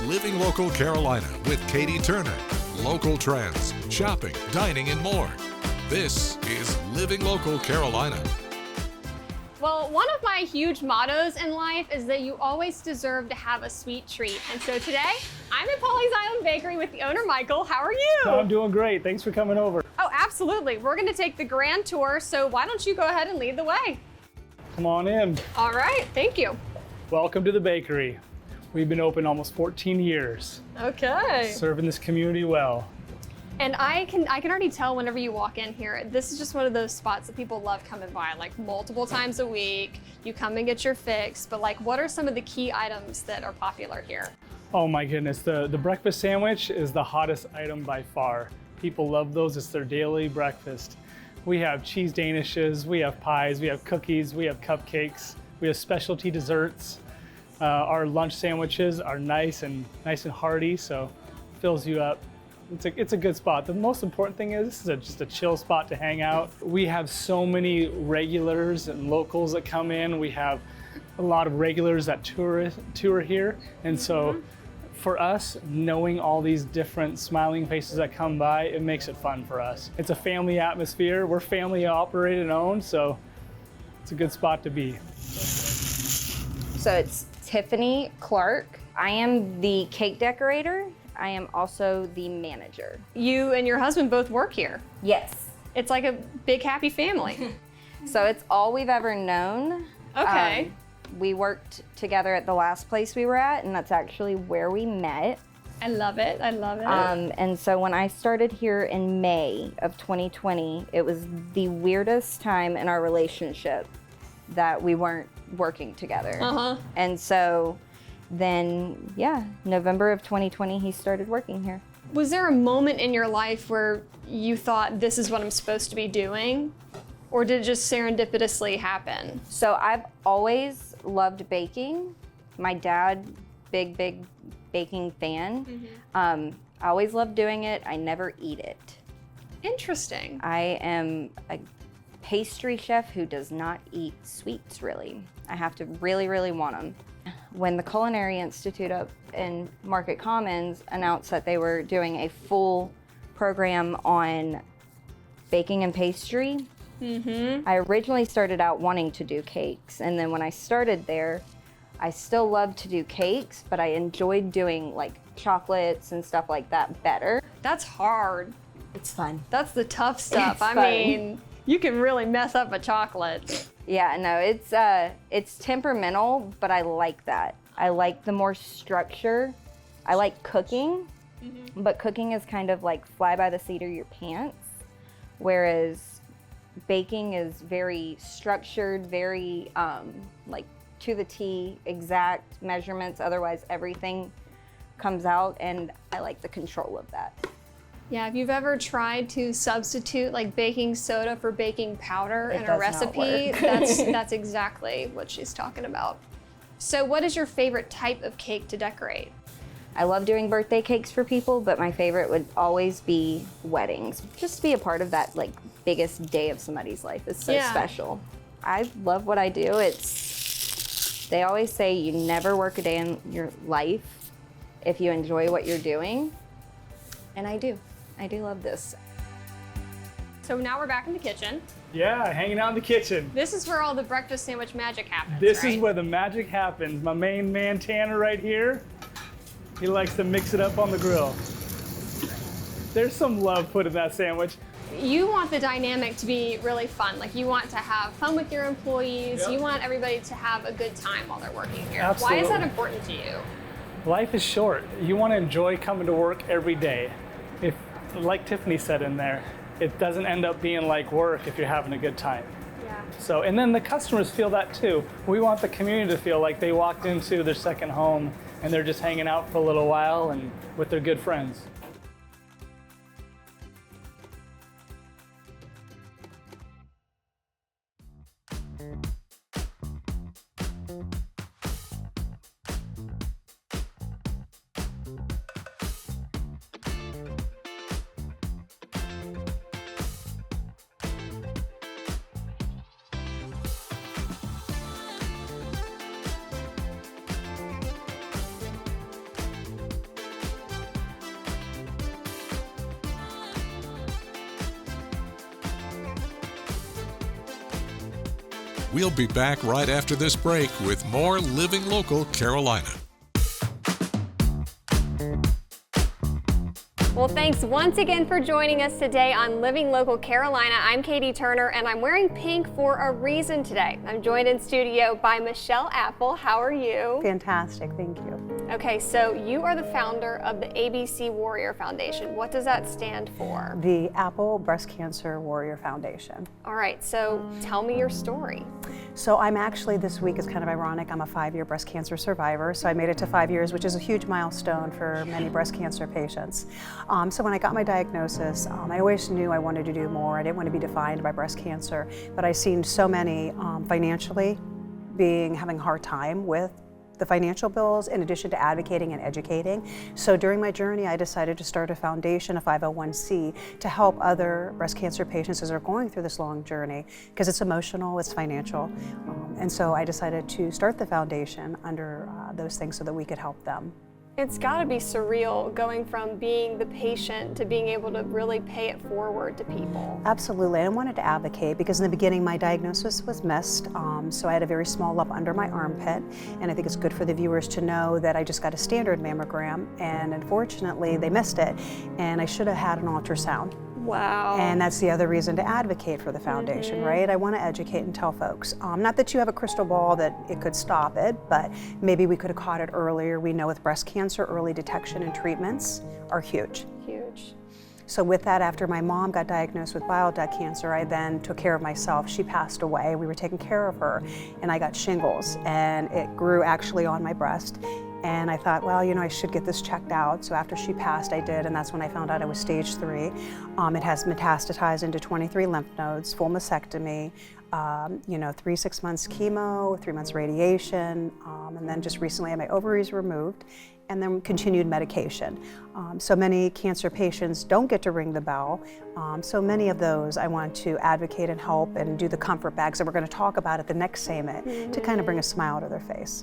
Living Local Carolina with Katie Turner. Local trends, shopping, dining, and more. This is Living Local Carolina. Well, one of my huge mottos in life is that you always deserve to have a sweet treat. And so today, I'm at Pawleys Island Bakery with the owner, Michael. How are you? I'm doing great. Thanks for coming over. Oh, absolutely. We're going to take the grand tour, so why don't you go ahead and lead the way? Come on in. All right, thank you. Welcome to the bakery. We've been open almost 14 years, Okay. serving this community well. And I can already tell whenever you walk in here, this is just one of those spots that people love coming by, like multiple times a week. You come and get your fix, but like, what are some of the key items that are popular here? Oh my goodness, the breakfast sandwich is the hottest item by far. People love those, it's their daily breakfast. We have cheese danishes, we have pies, we have cookies, we have cupcakes, we have specialty desserts. Our lunch sandwiches are nice and hearty, so fills you up. It's a good spot. The most important thing is this is just a chill spot to hang out. We have so many regulars and locals that come in. We have a lot of regulars that tour here, and so for us, knowing all these different smiling faces that come by, it makes it fun for us. It's a family atmosphere. We're family operated and owned, so it's a good spot to be. So it's Tiffany Clark. I am the cake decorator. I am also the manager. You and your husband both work here. Yes. It's like a big happy family. So it's all we've ever known. Okay. We worked together at the last place we were at, and that's actually where we met. I love it. I love it. And so when I started here in May of 2020, it was the weirdest time in our relationship that we weren't working together. And so then, November of 2020, he started working here. Was there a moment in your life where you thought, this is what I'm supposed to be doing? Or did it just serendipitously happen? So I've always loved baking. My dad, big baking fan. I always loved doing it. I never eat it. Interesting. I am a pastry chef who does not eat sweets, really. I have to really, really want them. When the Culinary Institute up in Market Commons announced that they were doing a full program on baking and pastry, I originally started out wanting to do cakes, and then when I started there, I still loved to do cakes, but I enjoyed doing like chocolates and stuff like that better. That's hard. It's fun. That's the tough stuff. It's fun. mean, you can really mess up a chocolate. Yeah, no, it's temperamental, but I like that. I like the more structure. I like cooking, but cooking is kind of like fly by the seat of your pants, whereas baking is very structured, very like to the T, exact measurements, otherwise everything comes out, and I like the control of that. Yeah, if you've ever tried to substitute like baking soda for baking powder It in a does not recipe, work. that's exactly what she's talking about. So what is your favorite type of cake to decorate? I love doing birthday cakes for people, but my favorite would always be weddings. Just to be a part of that like biggest day of somebody's life is so special. I love what I do. They always say you never work a day in your life if you enjoy what you're doing. And I do. I do love this. So now we're back in the kitchen. Yeah, hanging out in the kitchen. This is where all the breakfast sandwich magic happens, This right? is where the magic happens. My main man, Tanner, right here, he likes to mix it up on the grill. There's some love put in that sandwich. You want the dynamic to be really fun. Like, you want to have fun with your employees. Yep. You want everybody to have a good time while they're working here. Absolutely. Why is that important to you? Life is short. You want to enjoy coming to work every day. If, like Tiffany said in there, it doesn't end up being like work if you're having a good time. Yeah. So, and then the customers feel that too. We want the community to feel like they walked into their second home and they're just hanging out for a little while and with their good friends. We'll be back right after this break with more Living Local Carolina. Well, thanks once again for joining us today on Living Local Carolina. I'm Katie Turner, and I'm wearing pink for a reason today. I'm joined in studio by Michelle Apple. How are you? Fantastic, thank you. Okay, so you are the founder of the ABC Warrior Foundation. What does that stand for? The Apple Breast Cancer Warrior Foundation. All right, so tell me your story. So I'm actually, this week is kind of ironic, I'm a 5-year breast cancer survivor. So I made it to 5 years, which is a huge milestone for many breast cancer patients. So when I got my diagnosis, I always knew I wanted to do more. I didn't want to be defined by breast cancer, but I've seen so many financially having a hard time with the financial bills in addition to advocating and educating. So during my journey, I decided to start a foundation, a 501c, to help other breast cancer patients as they're going through this long journey, because it's emotional, it's financial. And so I decided to start the foundation under those things so that we could help them. It's got to be surreal going from being the patient to being able to really pay it forward to people. Absolutely. I wanted to advocate because in the beginning my diagnosis was missed. So I had a very small lump under my armpit, and I think it's good for the viewers to know that I just got a standard mammogram, and unfortunately they missed it, and I should have had an ultrasound. Wow. And that's the other reason to advocate for the foundation, right? I want to educate and tell folks. Not that you have a crystal ball that it could stop it, but maybe we could have caught it earlier. We know with breast cancer, early detection and treatments are huge. Huge. So with that, after my mom got diagnosed with bile duct cancer, I then took care of myself. She passed away. We were taking care of her, and I got shingles, and it grew actually on my breast. And I thought, well, I should get this checked out. So after she passed, I did, and that's when I found out I was stage 3. It has metastatized into 23 lymph nodes, full mastectomy, 6 months chemo, 3 months radiation, and then just recently I had my ovaries removed, and then continued medication. So many cancer patients don't get to ring the bell. So many of those I want to advocate and help and do the comfort bags that we're going to talk about at the next summit to kind of bring a smile to their face.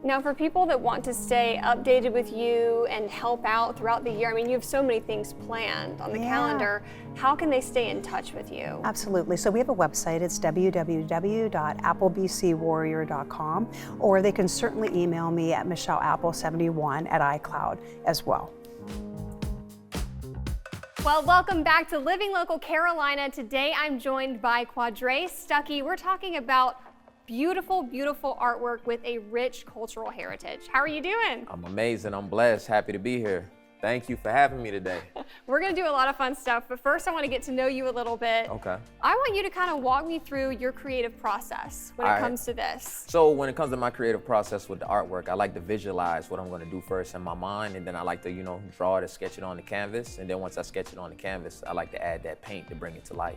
Now, for people that want to stay updated with you and help out throughout the year, I mean, you have so many things planned on the calendar. How can they stay in touch with you? Absolutely. So we have a website. It's www.applebcwarrior.com, or they can certainly email me at michelleapple71@iCloud as well. Well, welcome back to Living Local Carolina. Today I'm joined by Quadre Stuckey. We're talking about beautiful, beautiful artwork with a rich cultural heritage. How are you doing? I'm amazing. I'm blessed. Happy to be here. Thank you for having me today. We're going to do a lot of fun stuff, but first I want to get to know you a little bit. Okay. I want you to kind of walk me through your creative process when it comes to this. So when it comes to my creative process with the artwork, I like to visualize what I'm going to do first in my mind, and then I like to, draw it and sketch it on the canvas. And then once I sketch it on the canvas, I like to add that paint to bring it to life.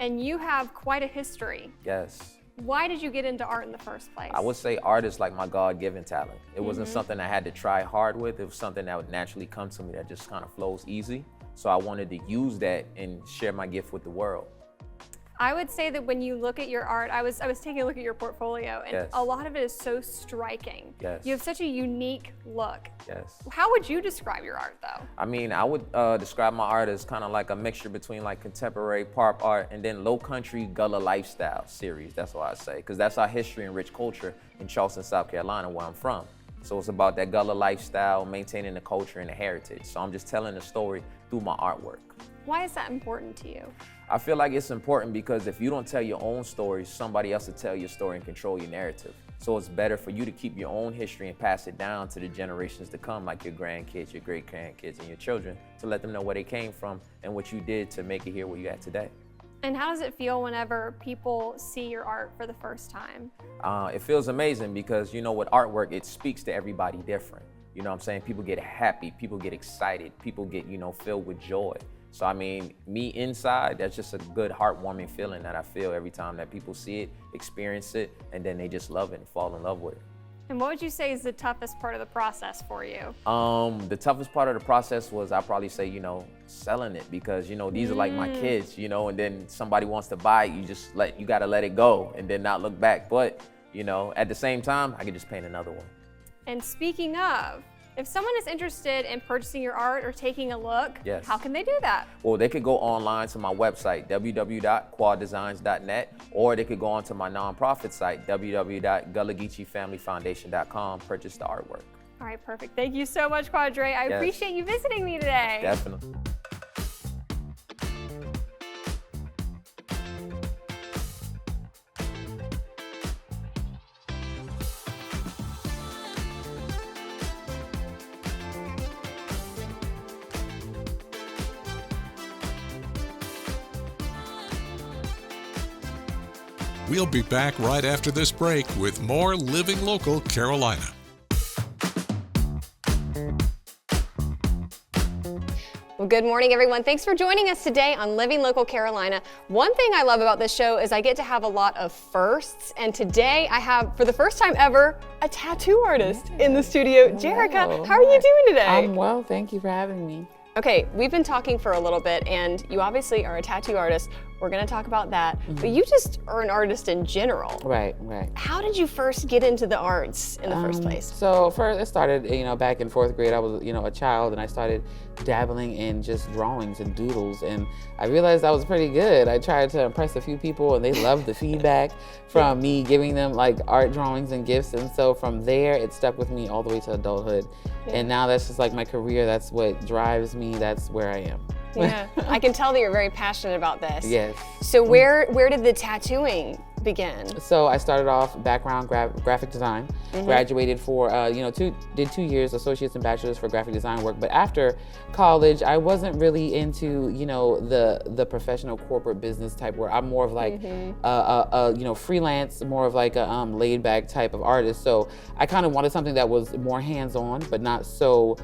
And you have quite a history. Yes. Why did you get into art in the first place? I would say art is like my God-given talent. It wasn't something I had to try hard with. It was something that would naturally come to me that just kind of flows easy. So I wanted to use that and share my gift with the world. I would say that when you look at your art, I was taking a look at your portfolio, and a lot of it is so striking. Yes. You have such a unique look. Yes. How would you describe your art, though? I mean, I would describe my art as kind of like a mixture between like contemporary pop art and then low country Gullah lifestyle series. That's what I say, because that's our history and rich culture in Charleston, South Carolina, where I'm from. So it's about that Gullah lifestyle, maintaining the culture and the heritage. So I'm just telling the story through my artwork. Why is that important to you? I feel like it's important because if you don't tell your own story, somebody else will tell your story and control your narrative. So it's better for you to keep your own history and pass it down to the generations to come, like your grandkids, your great-grandkids, and your children, to let them know where they came from and what you did to make it here where you're at today. And how does it feel whenever people see your art for the first time? It feels amazing because, with artwork, it speaks to everybody different. You know what I'm saying? People get happy, people get excited, people get, filled with joy. So I mean, me inside, that's just a good heartwarming feeling that I feel every time that people see it, experience it, and then they just love it and fall in love with it. And what would you say is the toughest part of the process for you? The toughest part of the process was, I'd probably say, selling it, because, these are like my kids, and then somebody wants to buy it, you gotta let it go and then not look back. But, at the same time, I could just paint another one. And speaking of, If someone is interested in purchasing your art or taking a look, Yes. how can they do that? Well, they could go online to my website, www.quaddesigns.net, or they could go onto my nonprofit site, www.gullah-Geechee-Family-Foundation.com, purchase the artwork. All right, perfect. Thank you so much, Quadre. I appreciate you visiting me today. Definitely. We'll be back right after this break with more Living Local Carolina. Well, good morning, everyone. Thanks for joining us today on Living Local Carolina. One thing I love about this show is I get to have a lot of firsts, and today I have, for the first time ever, a tattoo artist in the studio. Jerica, how are you doing today? I'm well, thank you for having me. Okay, we've been talking for a little bit, and you obviously are a tattoo artist. We're going to talk about that, but you just are an artist in general. Right. How did you first get into the arts in the first place? So first it started, back in 4th grade. I was, a child, and I started dabbling in just drawings and doodles, and I realized I was pretty good. I tried to impress a few people, and they loved the feedback from me giving them like art drawings and gifts, and so from there it stuck with me all the way to adulthood. And now that's just like my career. That's what drives me. That's where I am. Yeah, I can tell that you're very passionate about this. Yes. So where did the tattooing begin? So I started off background graphic design, graduated for, did 2 years associates and bachelors for graphic design work. But after college, I wasn't really into, the professional corporate business type work. I'm more of like, freelance, more of like a laid back type of artist. So I kind of wanted something that was more hands-on, but not so,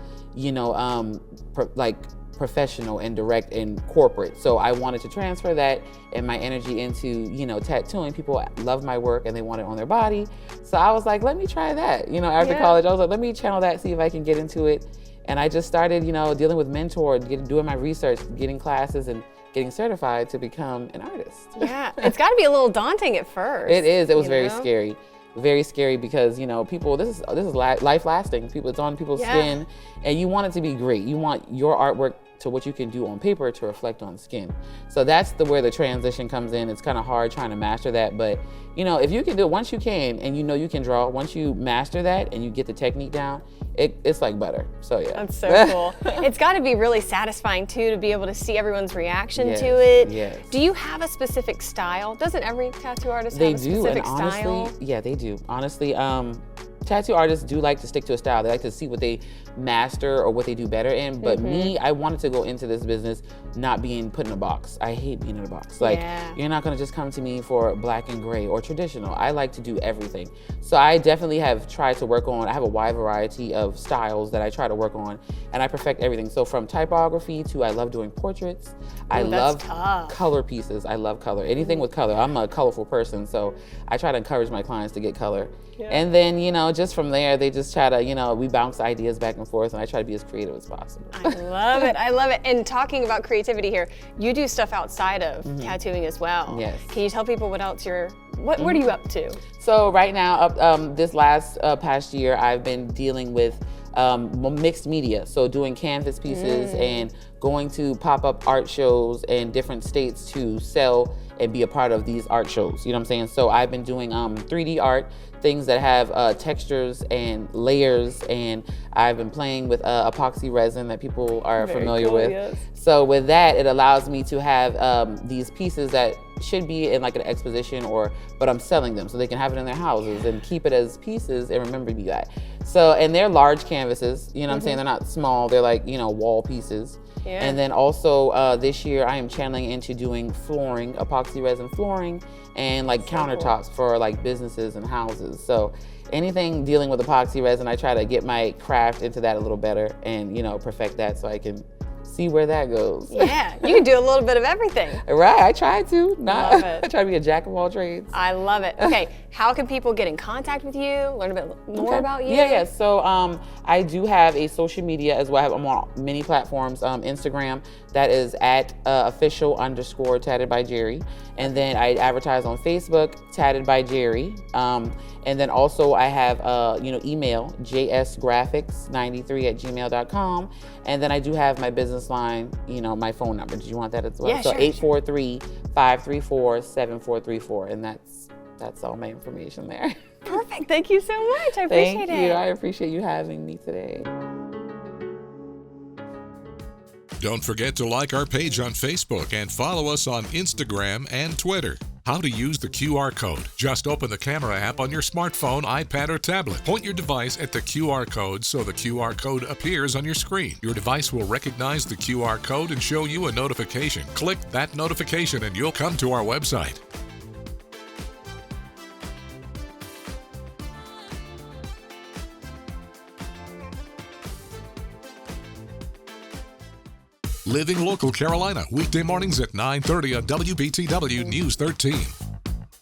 professional and direct and corporate. So I wanted to transfer that and my energy into, tattooing. People love my work and they want it on their body. So I was like, let me try that. After college, I was like, let me channel that, see if I can get into it. And I just started, dealing with mentors, doing my research, getting classes and getting certified to become an artist. Yeah, it's got to be a little daunting at first. It is. It was very scary. Very scary because people. This is life lasting. It's on people's skin, and you want it to be great. You want your artwork to what you can do on paper to reflect on skin. So that's where the transition comes in. It's kind of hard trying to master that, but if you can do it, once you can, and you can draw, once you master that and you get the technique down, it's like butter. So yeah. That's so cool. It's got to be really satisfying too to be able to see everyone's reaction to it. Yes. Do you have a specific style? Doesn't every tattoo artist They have a do, specific and honestly, style? yeah, they do. Honestly, tattoo artists do like to stick to a style. They like to see what they master or what they do better in. But me, I wanted to go into this business not being put in a box. I hate being in a box. Like, you're not gonna just come to me for black and gray or traditional. I like to do everything. So I definitely have tried to work on, I have a wide variety of styles that I try to work on, and I perfect everything. So from typography to, I love doing portraits. I love color pieces. I love color. Anything with color. I'm a colorful person, so I try to encourage my clients to get color. And then, just from there, they just try to, we bounce ideas back and forth, and I try to be as creative as possible. I love it. I love it. And talking about creativity here, you do stuff outside of tattooing as well. Yes. Can you tell people what else what are you up to? So right now, this last past year, I've been dealing with mixed media. So doing canvas pieces and going to pop-up art shows in different states to sell and be a part of these art shows. You know what I'm saying? So I've been doing 3D art, things that have textures and layers, and I've been playing with epoxy resin that people are familiar with. Yes. So with that, it allows me to have these pieces that should be in like an exposition but I'm selling them so they can have it in their houses and keep it as pieces and remember me that. So, and they're large canvases, you know what I'm saying? They're not small, they're like, wall pieces. Yeah. And then also this year I am channeling into doing flooring, epoxy resin flooring, and like countertops for like businesses and houses. So anything dealing with epoxy resin, I try to get my craft into that a little better and perfect that so I can see where that goes. Yeah, you can do a little bit of everything. Right, I try to. Love it. I try to be a jack of all trades. I love it. Okay, how can people get in contact with you, learn a bit more about you? Yeah. So I do have a social media as well. I'm on many platforms. Instagram, that is at official_tatted by Jerry. And then I advertise on Facebook, Tatted by Jerry. And then also I have email, jsgraphics93@gmail.com. And then I do have my business line, my phone number. Did you want that as well? Yeah, so sure. 843-534-7434. And that's all my information there. Perfect. Thank you so much. I appreciate Thank you. it. I appreciate you having me today. Don't forget to like our page on Facebook and follow us on Instagram and Twitter. How to use the QR code. Just open the camera app on your smartphone, iPad, or tablet. Point your device at the QR code so the QR code appears on your screen. Your device will recognize the QR code and show you a notification. Click that notification and you'll come to our website. Living Local Carolina, weekday mornings at 9:30 on WBTW News 13.